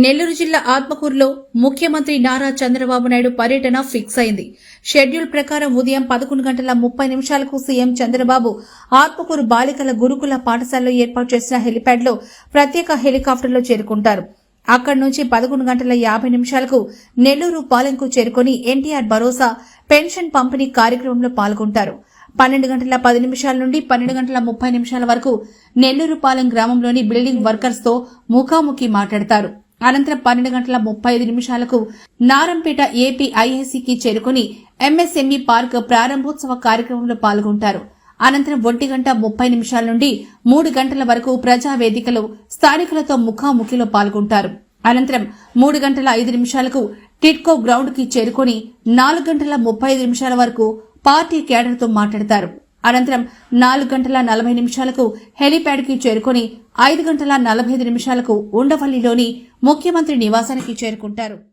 నెల్లూరు జిల్లా ఆత్మకూరులో ముఖ్యమంత్రి నారా చంద్రబాబు నాయుడు పర్యటన ఫిక్స్ అయింది. షెడ్యూల్ ప్రకారం ఉదయం 11:30 సీఎం చంద్రబాబు ఆత్మకూరు బాలికల గురుకుల పాఠశాలలో ఏర్పాటు చేసిన హెలిప్యాడ్లో ప్రత్యేక హెలికాప్టర్లో చేరుకుంటారు. అక్కడి నుంచి 11:50 నెల్లూరు పాలెంకు చేరుకుని ఎన్టీఆర్ భరోసా పెన్షన్ పంపిణీ కార్యక్రమంలో పాల్గొంటారు. 12:10 నుండి 12:30 వరకు నెల్లూరు పాలెం గ్రామంలోని బిల్డింగ్ వర్కర్స్ తో ముఖాముఖి మాట్లాడతారు. అనంతరం 12:35 నారంపేట ఏపీఐఐసికి చేరుకుని ఎంఎస్ఎంఈ పార్క్ ప్రారంభోత్సవ కార్యక్రమంలో పాల్గొంటారు. అనంతరం 1:30 నుండి 3 గంటల వరకు ప్రజావేదికలో స్థానికులతో ముఖాముఖిలో పాల్గొంటారు. అనంతరం 3:05 టిడ్కో గ్రౌండ్ కి చేరుకుని 4:35 వరకు పార్టీ క్యాడర్తో మాట్లాడతారు. అనంతరం 4:40 హెలిప్యాడ్ కి చేరుకుని 5:45 ఉండవల్లిలోని ముఖ్యమంత్రి నివాసానికి చేరుకుంటారు.